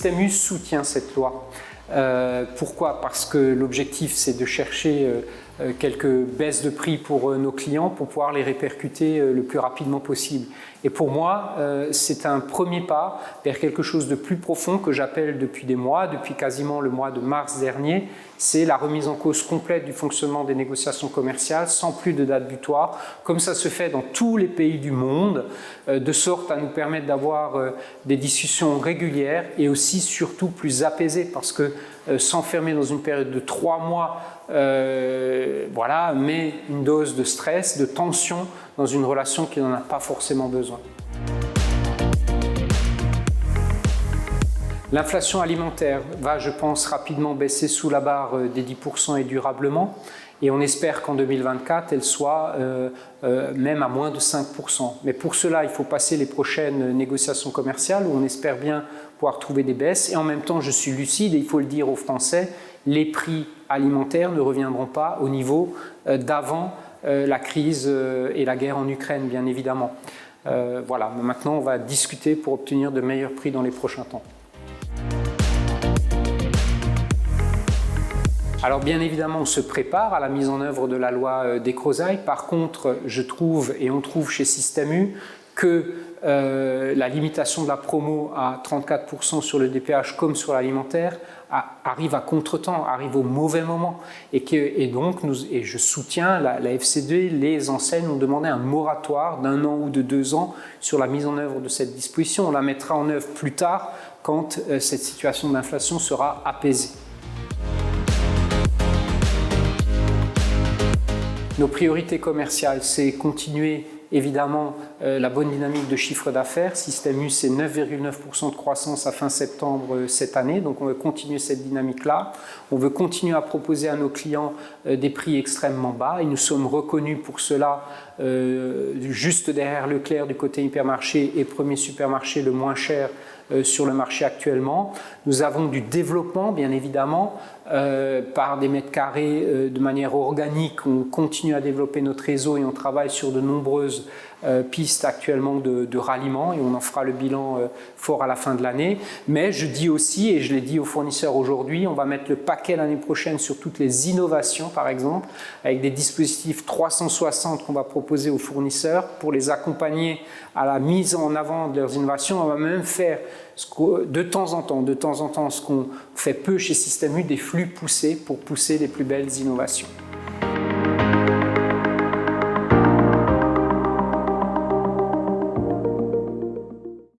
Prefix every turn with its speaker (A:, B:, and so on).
A: Système U soutient cette loi. Pourquoi? Parce que l'objectif, c'est de chercher quelques baisses de prix pour nos clients pour pouvoir les répercuter le plus rapidement possible. Et pour moi, c'est un premier pas vers quelque chose de plus profond que j'appelle depuis des mois, depuis quasiment le mois de mars dernier, c'est la remise en cause complète du fonctionnement des négociations commerciales sans plus de date butoir, comme ça se fait dans tous les pays du monde, de sorte à nous permettre d'avoir des discussions régulières et aussi surtout plus apaisées, parce que s'enfermer dans une période de 3 mois voilà, met une dose de stress, de tension dans une relation qui n'en a pas forcément besoin. L'inflation alimentaire va, je pense, rapidement baisser sous la barre des 10% et durablement. Et on espère qu'en 2024, elle soit même à moins de 5%. Mais pour cela, il faut passer les prochaines négociations commerciales où on espère bien pouvoir trouver des baisses. Et en même temps, je suis lucide et il faut le dire aux Français, les prix alimentaires ne reviendront pas au niveau d'avant la crise et la guerre en Ukraine, bien évidemment. Voilà, maintenant on va discuter pour obtenir de meilleurs prix dans les prochains temps. Alors bien évidemment, on se prépare à la mise en œuvre de la loi Descrozaille. Par contre, je trouve, et on trouve chez Système U, que la limitation de la promo à 34% sur le DPH comme sur l'alimentaire arrive à contretemps, arrive au mauvais moment. Et donc, je soutiens la FCD, les enseignes ont demandé un moratoire d'1 an ou de 2 ans sur la mise en œuvre de cette disposition. On la mettra en œuvre plus tard quand cette situation d'inflation sera apaisée. Nos priorités commerciales, c'est continuer évidemment la bonne dynamique de chiffre d'affaires. Système U, c'est 9,9% de croissance à fin septembre cette année, donc on veut continuer cette dynamique-là. On veut continuer à proposer à nos clients des prix extrêmement bas et nous sommes reconnus pour cela juste derrière Leclerc du côté hypermarché et Premier Supermarché le moins cher sur le marché actuellement. Nous avons du développement, bien évidemment, par des mètres carrés de manière organique. On continue à développer notre réseau et on travaille sur de nombreuses pistes actuellement de ralliement et on en fera le bilan fort à la fin de l'année. Mais je dis aussi, et je l'ai dit aux fournisseurs aujourd'hui, on va mettre le paquet l'année prochaine sur toutes les innovations, par exemple, avec des dispositifs 360 qu'on va proposer aux fournisseurs pour les accompagner à la mise en avant de leurs innovations. On va même faire de temps en temps, ce qu'on fait peu chez Système U, des flux poussés pour pousser les plus belles innovations.